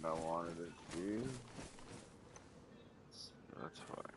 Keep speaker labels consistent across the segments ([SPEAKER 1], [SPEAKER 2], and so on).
[SPEAKER 1] I wanted it to.
[SPEAKER 2] That's fine.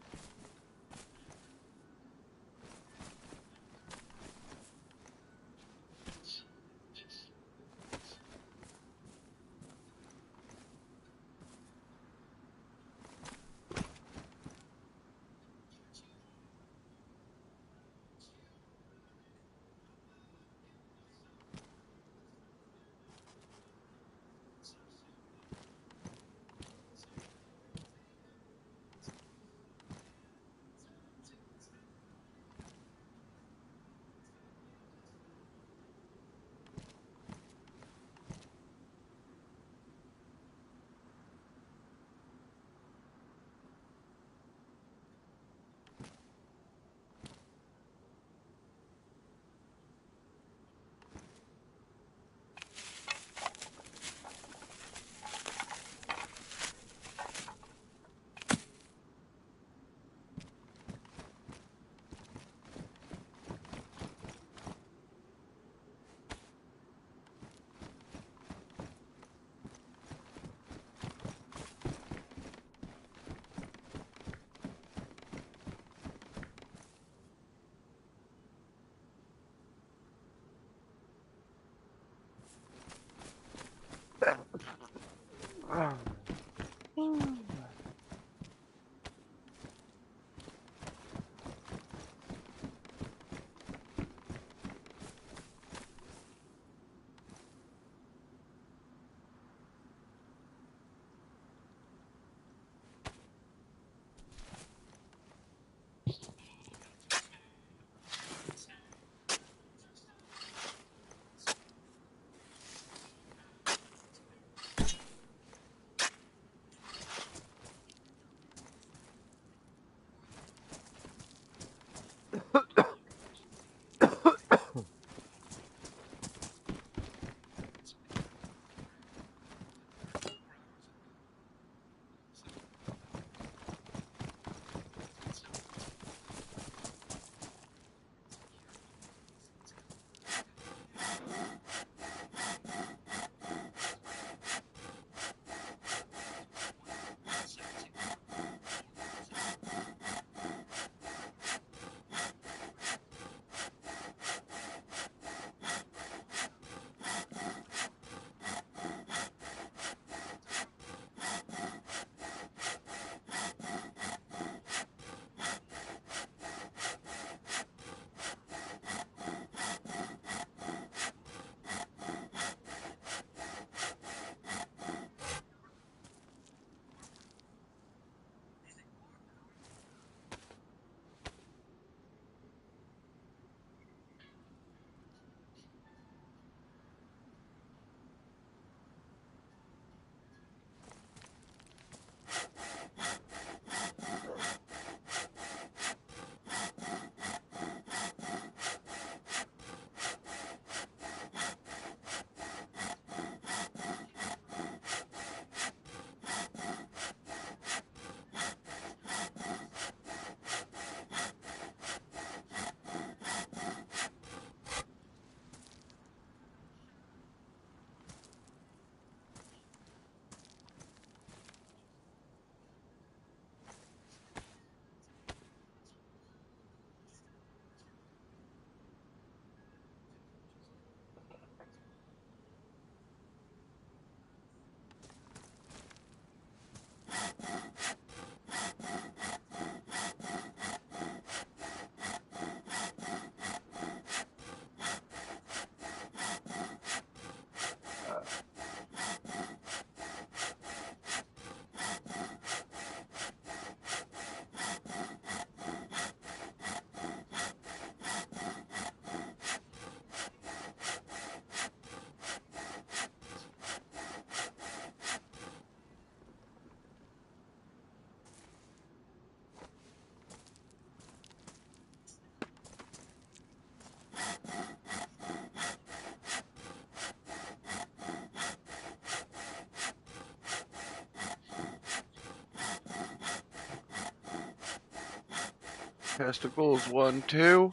[SPEAKER 2] Testicles 1, 2.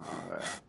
[SPEAKER 2] Alright.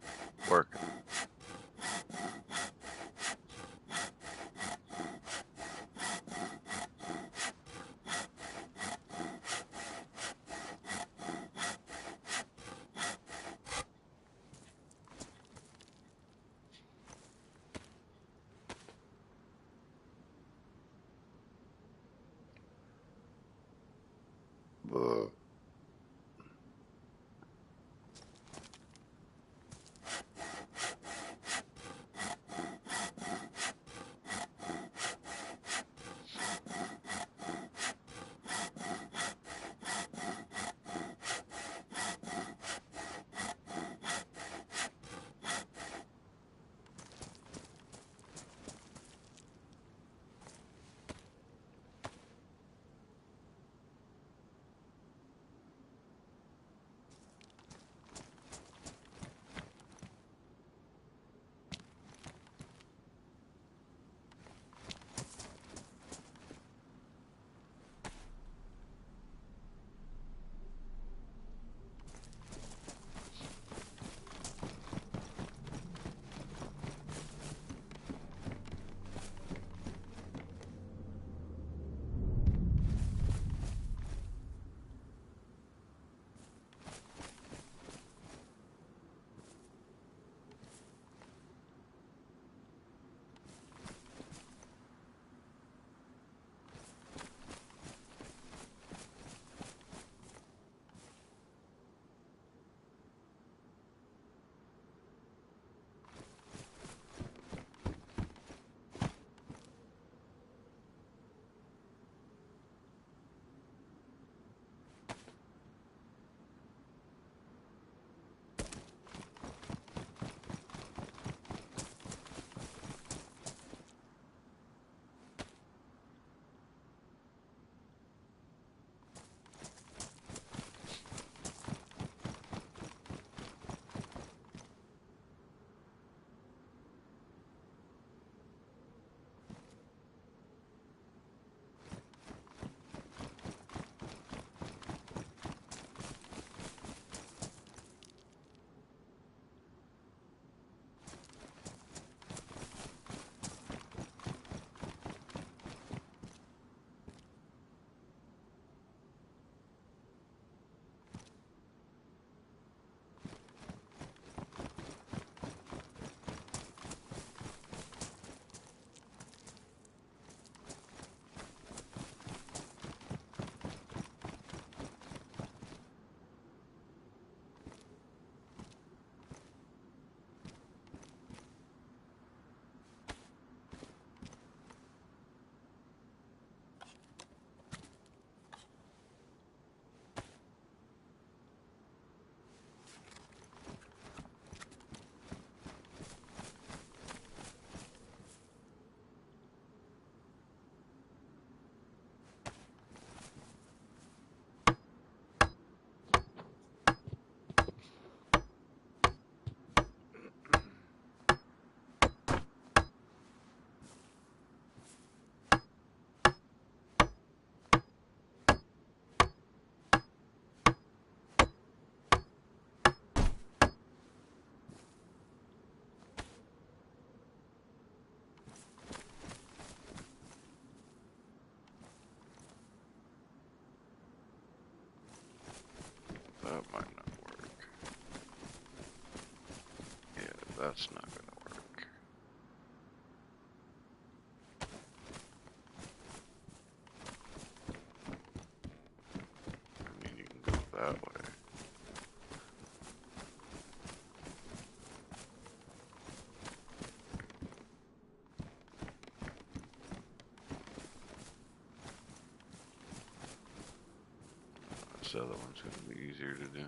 [SPEAKER 2] That's not gonna work. I mean, you can go that way. This other one's gonna be easier to do.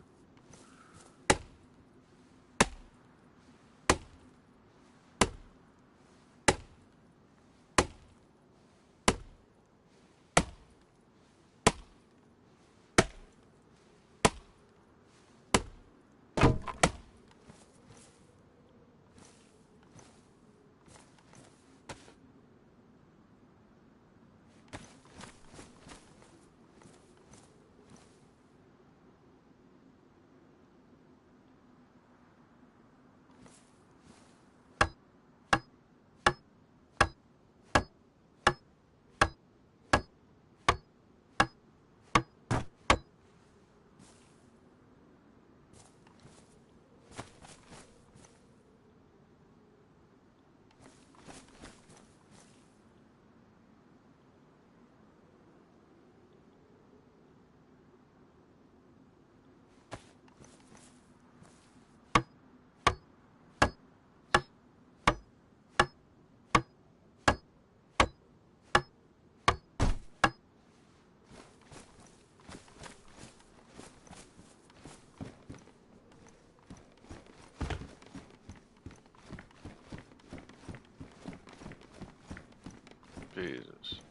[SPEAKER 2] Jesus.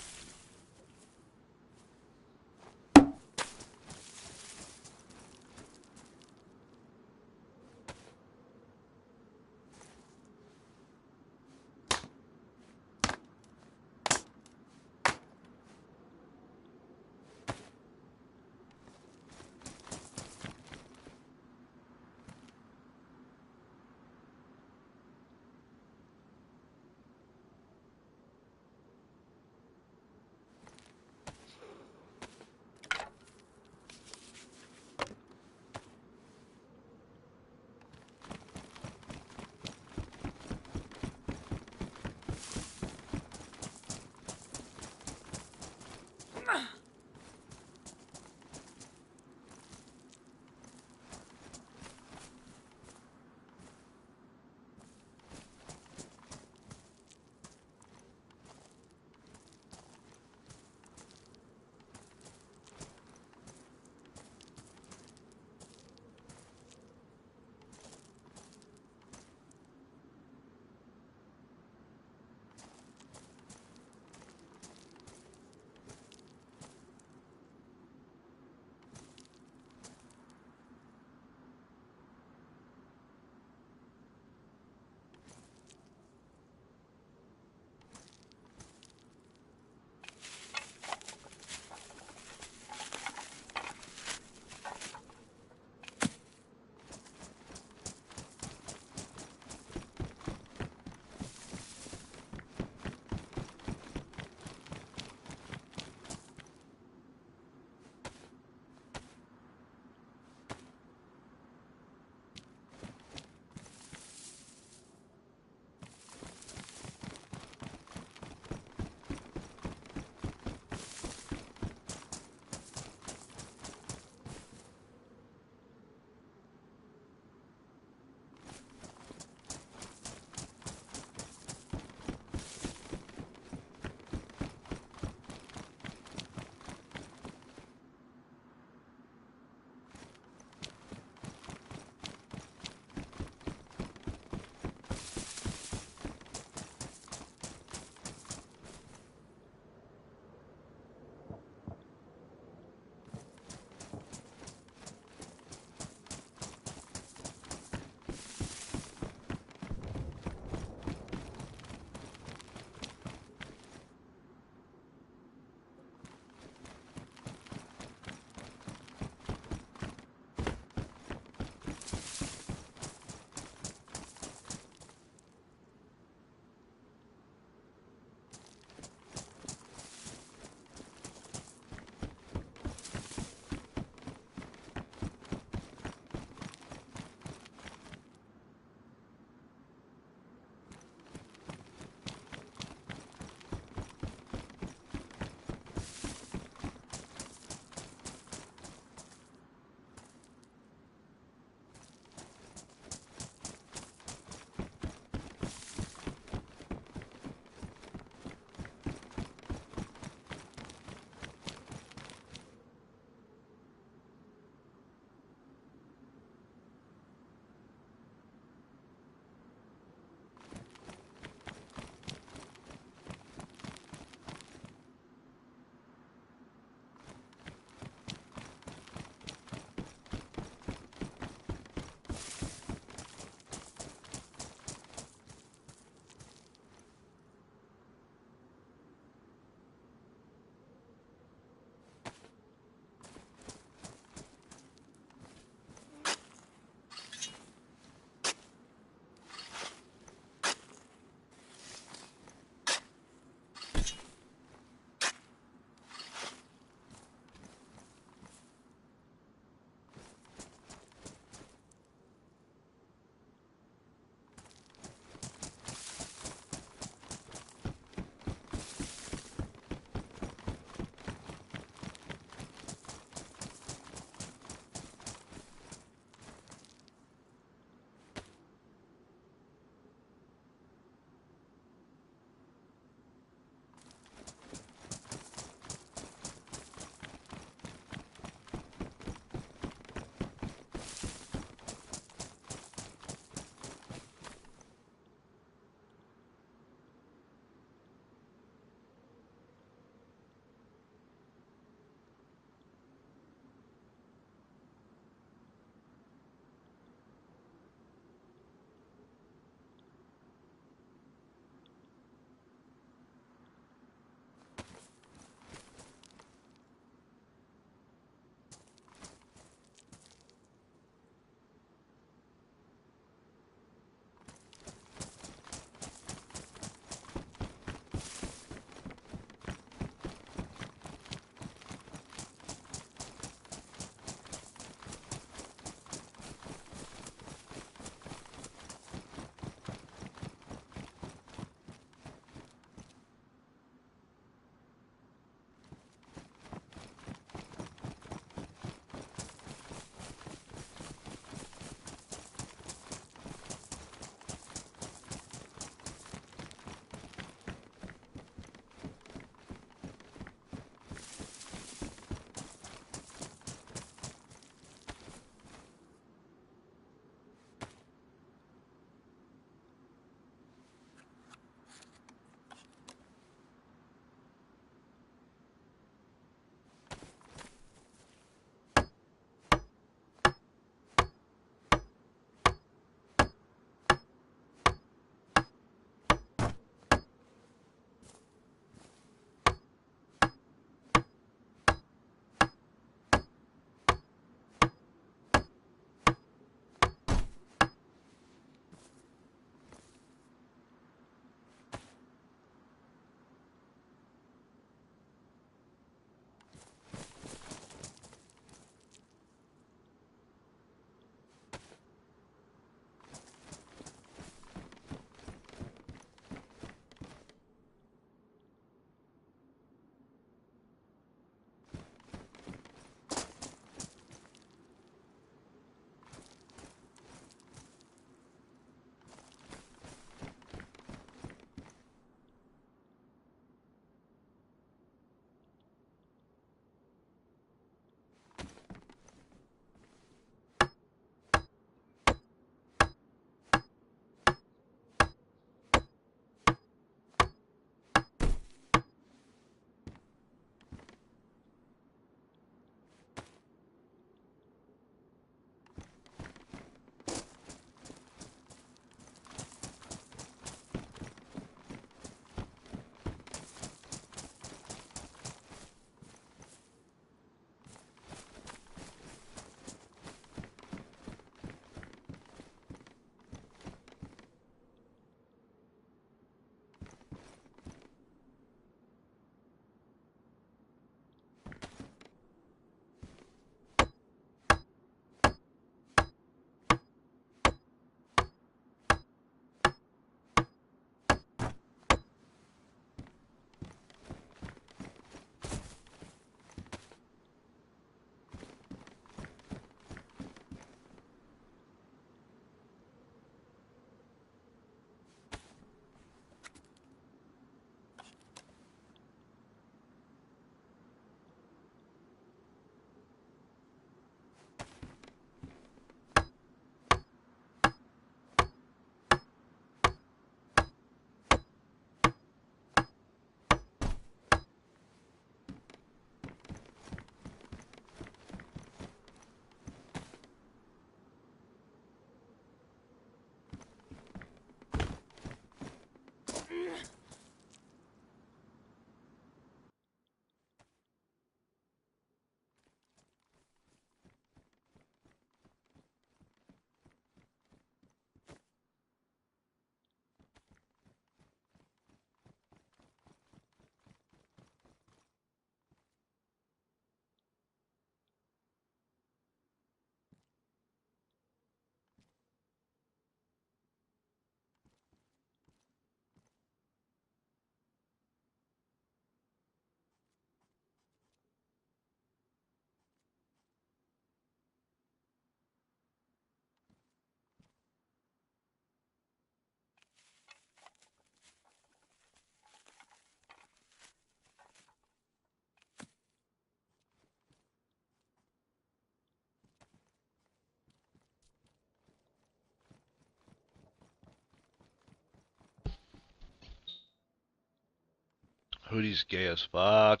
[SPEAKER 1] Hoodie's gay as fuck.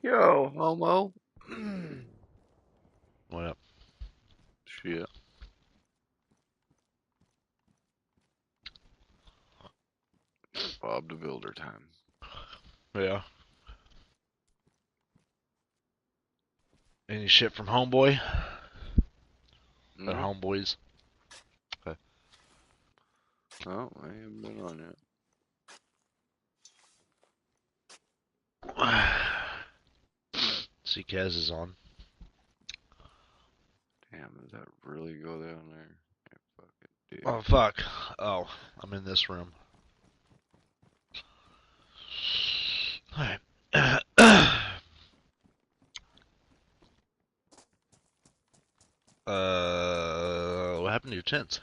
[SPEAKER 2] Yo, homo.
[SPEAKER 1] What up?
[SPEAKER 2] Shit. Bob the Builder time.
[SPEAKER 1] Yeah. Any shit from Homeboy? Or
[SPEAKER 2] Nope.
[SPEAKER 1] Homeboys? Okay.
[SPEAKER 2] No, I haven't been on yet.
[SPEAKER 1] See, Kaz is on.
[SPEAKER 2] Damn, does that really go down there? Yeah, fucking dude.
[SPEAKER 1] Oh, fuck. Oh, I'm in this room. Alright. What happened to your tents?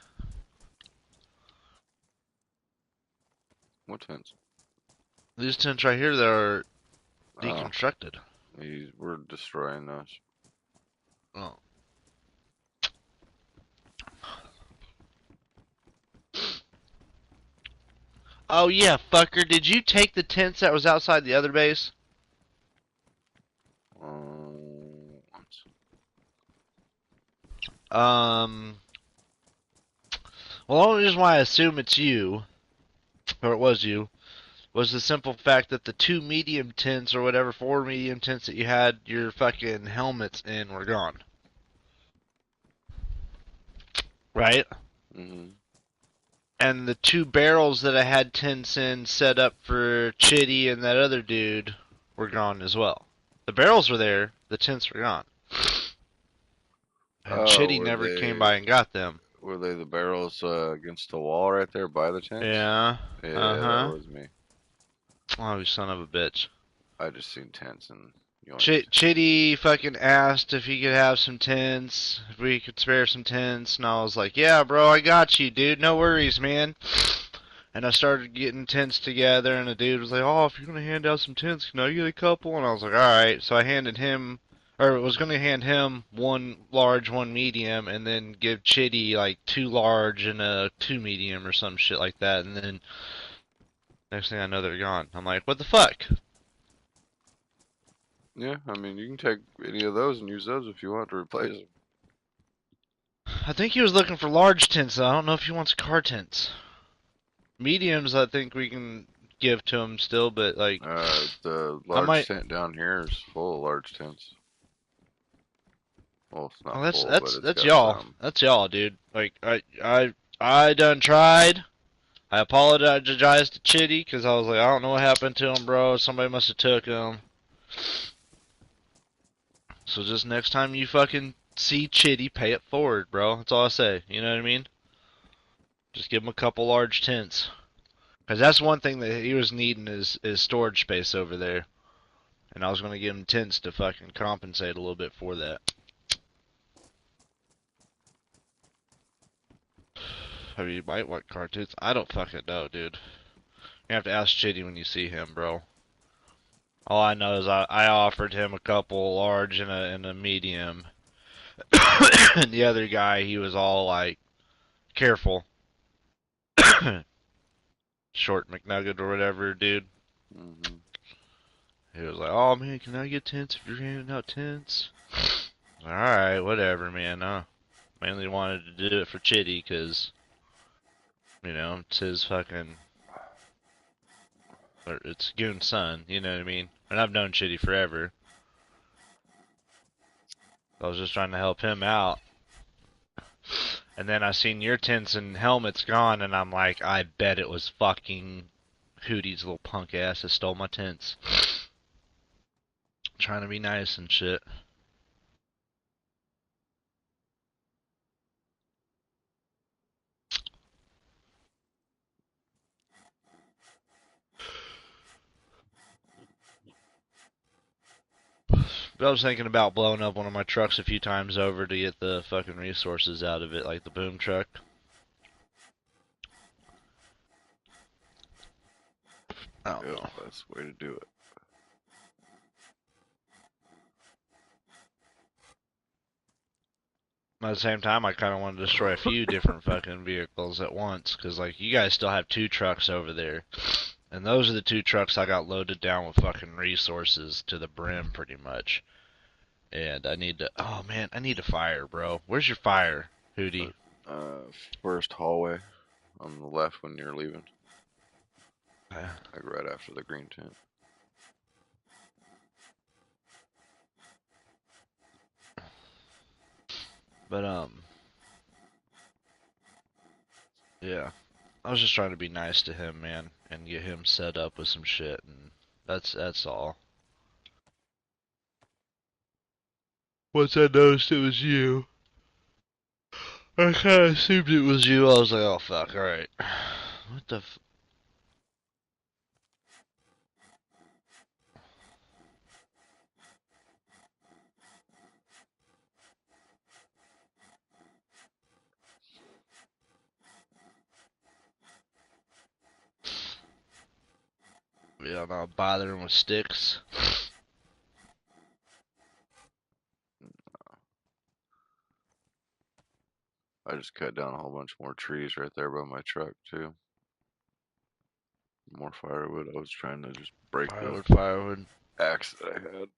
[SPEAKER 2] What tents?
[SPEAKER 1] These tents right here, they're
[SPEAKER 2] Oh,
[SPEAKER 1] deconstructed.
[SPEAKER 2] we're destroying those.
[SPEAKER 1] Oh. Oh yeah, fucker, did you take the tents that was outside the other base?
[SPEAKER 2] Once.
[SPEAKER 1] Well, the only reason why I assume it's you, or it was you, was the simple fact that the two medium tents or whatever, four medium tents that you had your fucking helmets in were gone. Right?
[SPEAKER 2] Mm-hmm.
[SPEAKER 1] And the two barrels that I had tents in set up for Chitty and that other dude were gone as well. The barrels were there, the tents were gone. And
[SPEAKER 2] Oh,
[SPEAKER 1] Chitty never came by and got them.
[SPEAKER 2] were they the barrels against the wall right there by the tents?
[SPEAKER 1] Yeah.
[SPEAKER 2] Yeah, that
[SPEAKER 1] Uh-huh.
[SPEAKER 2] was me.
[SPEAKER 1] Oh, you son of a bitch.
[SPEAKER 2] I just seen tents and yoinked.
[SPEAKER 1] Chitty fucking asked if he could have some tents, if we could spare some tents, and I was like, yeah, bro, I got you, dude, no worries, man. And I started getting tents together, and the dude was like, oh, if you're gonna hand out some tents, can I get a couple? And I was like, alright. So I handed him, or was gonna hand him one large, one medium, and then give Chitty like two large and a two medium or some shit like that, and then next thing I know, they're gone. I'm like, what the fuck?
[SPEAKER 2] Yeah, I mean, you can take any of those and use those if you want to replace them.
[SPEAKER 1] I think he was looking for large tents, though. I don't know if he wants car tents. Mediums, I think we can give to him still, but like,
[SPEAKER 2] The
[SPEAKER 1] I
[SPEAKER 2] large
[SPEAKER 1] might.
[SPEAKER 2] tent down here is full of large tents. Well, it's
[SPEAKER 1] Well,
[SPEAKER 2] not
[SPEAKER 1] that's
[SPEAKER 2] full, but
[SPEAKER 1] that's
[SPEAKER 2] it's
[SPEAKER 1] that's
[SPEAKER 2] got
[SPEAKER 1] y'all.
[SPEAKER 2] some.
[SPEAKER 1] That's y'all, dude. Like, I done tried. I apologized to Chitty because I was like, I don't know what happened to him, bro. Somebody must have took him. So just next time you fucking see Chitty, pay it forward, bro. That's all I say. You know what I mean? Just give him a couple large tents. Because that's one thing that he was needing is storage space over there. And I was going to give him tents to fucking compensate a little bit for that. Have you might want cartoons? I don't fucking know, dude. You have to ask Chitty when you see him, bro. All I know is I offered him a couple large and a medium. And the other guy, he was all like, careful. Short McNugget or whatever, dude.
[SPEAKER 2] Hmm.
[SPEAKER 1] He was like, oh man, can I get tents if you're handing out tents? Alright, whatever, man. Mainly wanted to do it for Chitty because, you know, it's his fucking. Or it's Goon's son, you know what I mean? And I've known Chitty forever. I was just trying to help him out. And then I seen your tents and helmets gone, and I'm like, I bet it was fucking Hootie's little punk ass that stole my tents. Trying to be nice and shit. But I was thinking about blowing up one of my trucks a few times over to get the fucking resources out of it, like the boom truck. I don't
[SPEAKER 2] Yep,
[SPEAKER 1] know.
[SPEAKER 2] that's the way to do it.
[SPEAKER 1] At the same time, I kind of want to destroy a few different fucking vehicles at once, because, like, you guys still have two trucks over there. And those are the two trucks I got loaded down with fucking resources to the brim, pretty much. And I need to. Oh man, I need a fire, bro. Where's your fire, Hootie?
[SPEAKER 2] First hallway on the left when you're leaving.
[SPEAKER 1] Uh,
[SPEAKER 2] Like right after the green tent.
[SPEAKER 1] But yeah. I was just trying to be nice to him, man, and get him set up with some shit, and that's all. Once I noticed it was you, I kind of assumed it was you. I was like, oh fuck, alright. What the f... Yeah, I'm not bothering with sticks.
[SPEAKER 2] I just cut down a whole bunch more trees right there by my truck too. More firewood. I was trying to just break
[SPEAKER 1] Firewood.
[SPEAKER 2] the axe that I had.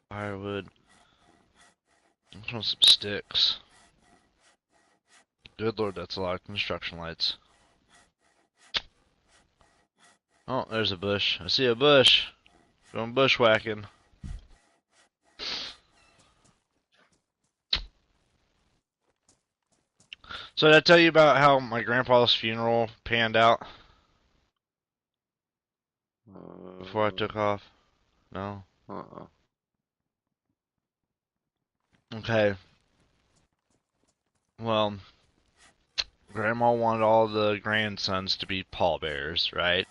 [SPEAKER 1] Firewood. I just want some sticks. Good lord, that's a lot of construction lights. Oh, there's a bush. I see a bush. Going bushwhacking. So did I tell you about how my grandpa's funeral panned out before I took off? No?
[SPEAKER 2] Uh-uh.
[SPEAKER 1] Okay. Well, Grandma wanted all the grandsons to be pallbearers, right?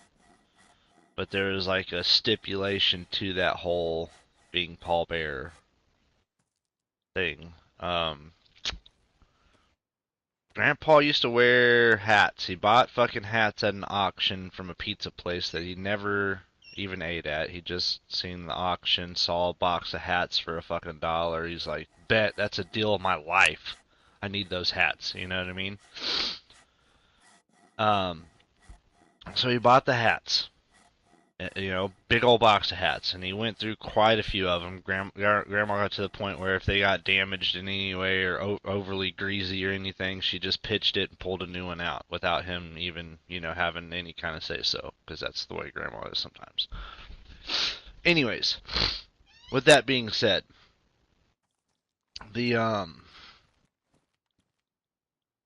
[SPEAKER 1] But there was like a stipulation to that whole being pallbearer thing. Grandpa used to wear hats. He bought fucking hats at an auction from a pizza place that he never even ate at. He just seen the auction, saw a box of hats for a fucking dollar. He's like, bet, that's a deal of my life. I need those hats, you know what I mean? So he bought the hats. You know, big old box of hats, and he went through quite a few of them. Grandma got to the point where if they got damaged in any way or overly greasy or anything, she just pitched it and pulled a new one out without him even, you know, having any kind of say so, because that's the way Grandma is sometimes. Anyways, with that being said, the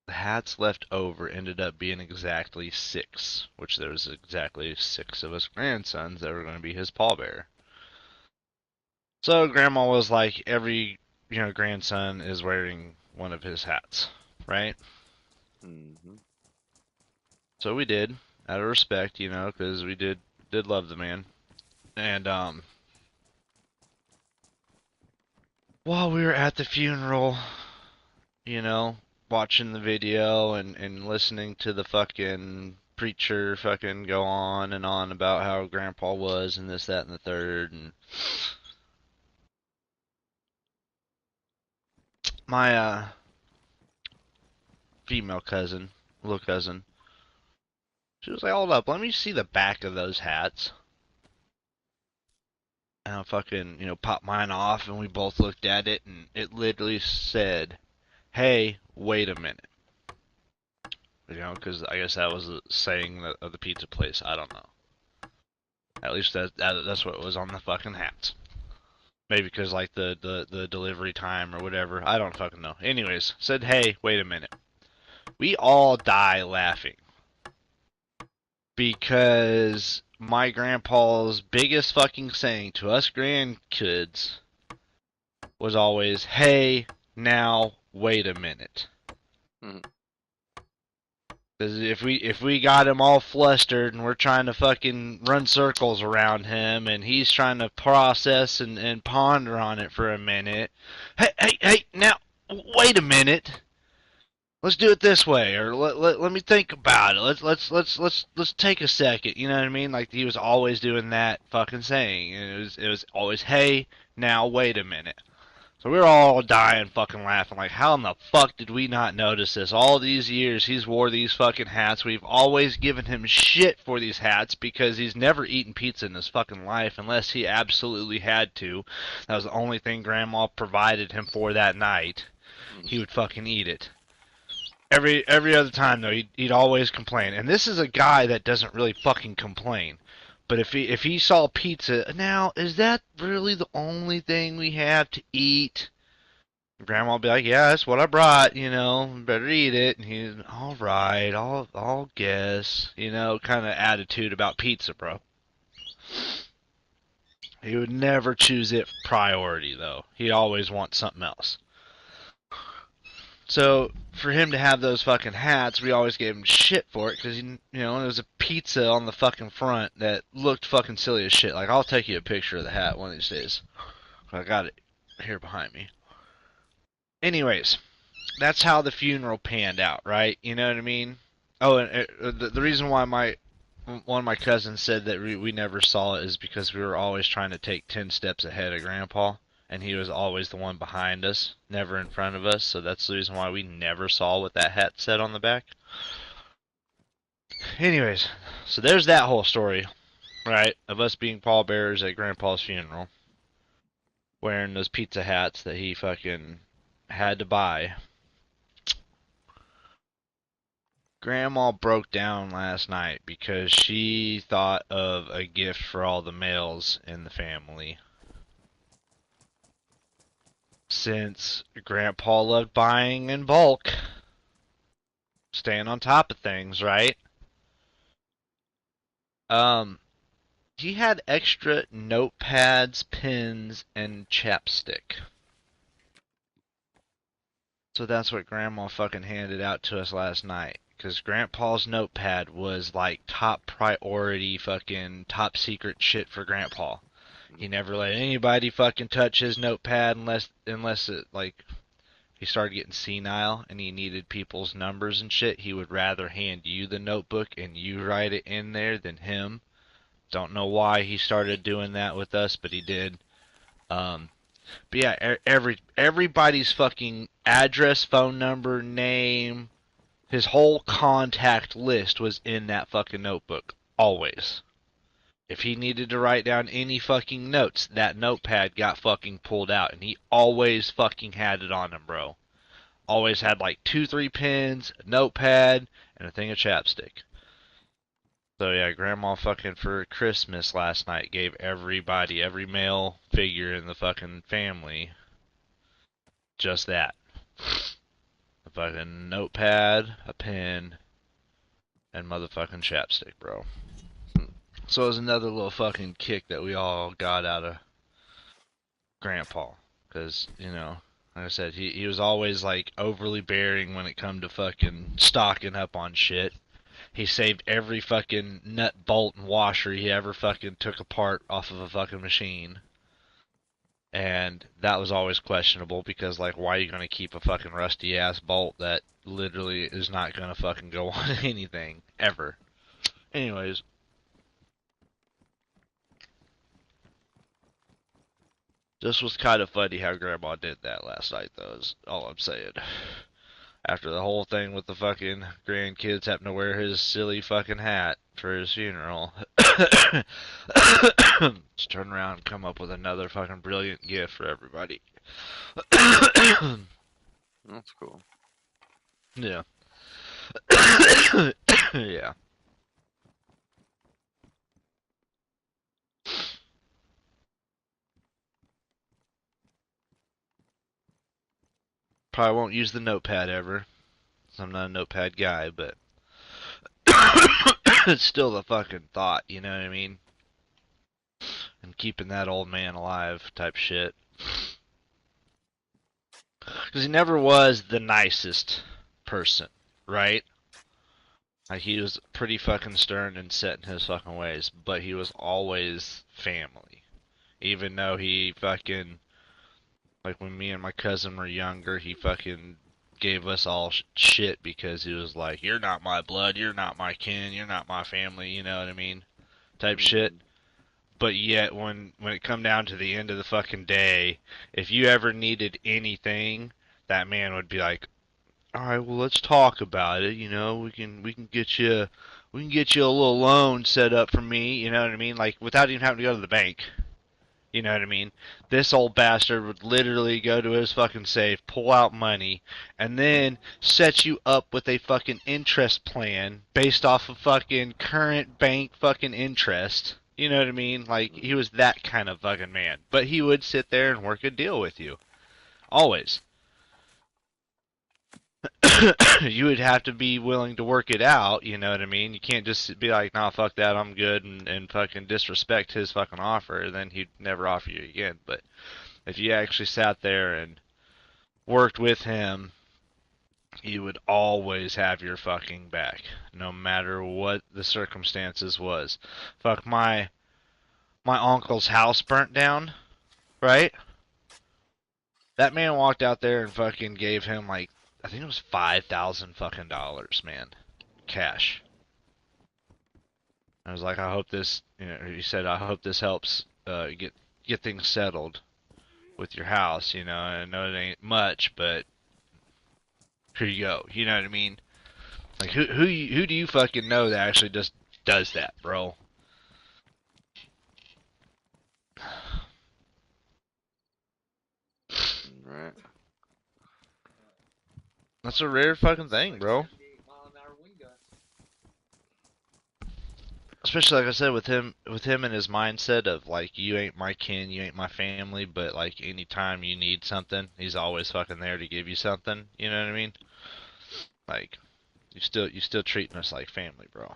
[SPEAKER 1] hats left over ended up being exactly 6, which there was exactly 6 of us grandsons that were going to be his pallbearer. So Grandma was like, every, you know, grandson is wearing one of his hats, right?
[SPEAKER 2] Mm-hmm.
[SPEAKER 1] So we did, out of respect, you know, because we did love the man. And while we were at the funeral, you know, watching the video and listening to the fucking preacher fucking go on and on about how Grandpa was and this, that, and the third, and my female cousin, little cousin, she was like, hold up, let me see the back of those hats. And I fucking, you know, popped mine off and we both looked at it and it literally said, hey, wait a minute. You know, because I guess that was the saying of the pizza place. I don't know. At least that's what was on the fucking hats. Maybe because like the delivery time or whatever. I don't fucking know. Anyways, said, hey, wait a minute. We all die laughing. Because my grandpa's biggest fucking saying to us grandkids was always, hey, now, wait a minute.
[SPEAKER 2] Mm-hmm.
[SPEAKER 1] Because if we got him all flustered and we're trying to fucking run circles around him and he's trying to process and ponder on it for a minute, hey, now, wait a minute. Let's do it this way, or let me think about it. Let's take a second. You know what I mean? Like he was always doing that fucking saying. And it was always, hey, now wait a minute. So we were all dying fucking laughing, like, how in the fuck did we not notice this? All these years he's wore these fucking hats. We've always given him shit for these hats because he's never eaten pizza in his fucking life unless he absolutely had to. That was the only thing Grandma provided him for that night. He would fucking eat it. Every other time though, he'd always complain. And this is a guy that doesn't really fucking complain. But if he saw pizza, now is that really the only thing we have to eat? Grandma would be like, yeah, that's what I brought. Better eat it. And he's all right. I'll guess. Kind of attitude about pizza, bro. He would never choose it priority though. He'd always want something else. So for him to have those fucking hats, we always gave him shit for it because there was a pizza on the fucking front that looked fucking silly as shit. Like, I'll take you a picture of the hat one of these days. I got it here behind me. Anyways, that's how the funeral panned out, right? You know what I mean? Oh, and the reason why one of my cousins said that we never saw it is because we were always trying to take 10 steps ahead of Grandpa. And he was always the one behind us, never in front of us. So that's the reason why we never saw what that hat said on the back. Anyways, so there's that whole story, right? Of us being pallbearers at Grandpa's funeral. Wearing those pizza hats that he fucking had to buy. Grandma broke down last night because she thought of a gift for all the males in the family. Since Grandpa loved buying in bulk, staying on top of things, right? He had extra notepads, pens, and chapstick. So that's what Grandma fucking handed out to us last night. Because Grandpa's notepad was like top priority fucking top secret shit for Grandpa. He never let anybody fucking touch his notepad unless it, like, he started getting senile and he needed people's numbers and shit. He would rather hand you the notebook and you write it in there than him. Don't know why he started doing that with us, but he did. But yeah, everybody's fucking address, phone number, name, his whole contact list was in that fucking notebook. Always. If he needed to write down any fucking notes, that notepad got fucking pulled out. And he always fucking had it on him, bro. Always had like 2-3 pens, a notepad, and a thing of chapstick. So yeah, Grandma fucking for Christmas last night gave everybody, every male figure in the fucking family, just that. A fucking notepad, a pen, and motherfucking chapstick, bro. So it was another little fucking kick that we all got out of Grandpa. Because, like I said, he was always like overly bearing when it come to fucking stocking up on shit. He saved every fucking nut, bolt, and washer he ever fucking took apart off of a fucking machine. And that was always questionable because, like, why are you going to keep a fucking rusty ass bolt that literally is not going to fucking go on anything, ever? Anyways. This was kind of funny how Grandma did that last night, though, is all I'm saying. After the whole thing with the fucking grandkids having to wear his silly fucking hat for his funeral. Just turn around and come up with another fucking brilliant gift for everybody.
[SPEAKER 2] That's cool.
[SPEAKER 1] Yeah. Yeah. Probably won't use the notepad ever. I'm not a notepad guy, but it's still the fucking thought, you know what I mean? And keeping that old man alive type shit. Because he never was the nicest person, right? Like, he was pretty fucking stern and set in his fucking ways, but he was always family. Even though he fucking, like, when me and my cousin were younger, he fucking gave us all shit because he was like, you're not my blood, you're not my kin, you're not my family, you know what I mean? Type shit. But yet, when it come down to the end of the fucking day, if you ever needed anything, that man would be like, "All right, well, let's talk about it. You know, we can get you a little loan set up for me. You know what I mean? Like without even having to go to the bank. You know what I mean? This old bastard would literally go to his fucking safe, pull out money, and then set you up with a fucking interest plan based off of fucking current bank fucking interest. You know what I mean? Like, he was that kind of fucking man. But he would sit there and work a deal with you. Always. You would have to be willing to work it out, you know what I mean? You can't just be like, nah, fuck that, I'm good, and fucking disrespect his fucking offer, then he'd never offer you again. But if you actually sat there and worked with him, he would always have your fucking back, no matter what the circumstances was. Fuck, my uncle's house burnt down, right? That man walked out there and fucking gave him like, I think it was 5,000 fucking dollars, man, cash. I was like, I hope this, you know, he said, I hope this helps get things settled with your house. You know, I know it ain't much, but here you go. You know what I mean? Like, who do you fucking know that actually just does that, bro?
[SPEAKER 2] Right.
[SPEAKER 1] That's a rare fucking thing, bro. Especially like I said, with him and his mindset of like, you ain't my kin, you ain't my family, but like anytime you need something, he's always fucking there to give you something. You know what I mean? Like, you still treating us like family, bro.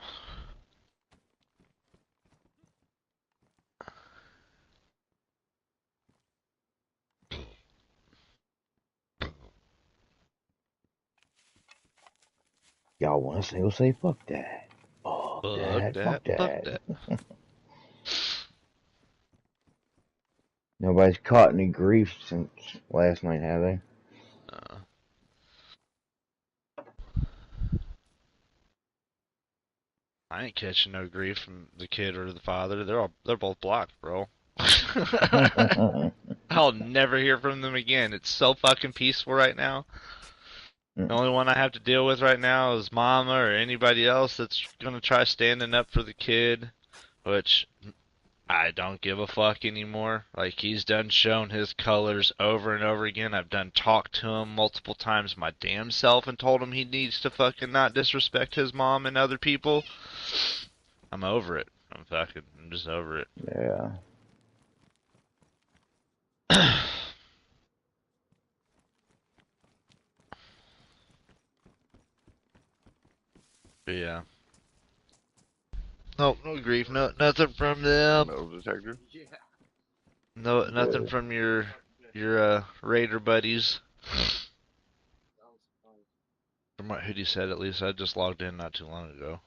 [SPEAKER 3] Y'all want to say, we'll say, fuck that. Fuck
[SPEAKER 1] Fuck
[SPEAKER 3] that.
[SPEAKER 1] that,
[SPEAKER 3] Fuck
[SPEAKER 1] fuck
[SPEAKER 3] that.
[SPEAKER 1] that.
[SPEAKER 3] Nobody's caught any grief since last night, have they?
[SPEAKER 1] Uh, I ain't catching no grief from the kid or the father. They're both blocked, bro. I'll never hear from them again. It's so fucking peaceful right now. The only one I have to deal with right now is mama or anybody else that's gonna try standing up for the kid, which I don't give a fuck anymore. Like, he's done shown his colors over and over again. I've done talked to him multiple times my damn self and told him he needs to fucking not disrespect his mom and other people. I'm over it. I'm just over it.
[SPEAKER 3] Yeah.
[SPEAKER 1] But yeah. Nope, no grief, nothing from them.
[SPEAKER 2] Metal detector.
[SPEAKER 1] No, nothing from your raider buddies. From what Hoodie said, at least I just logged in not too long ago.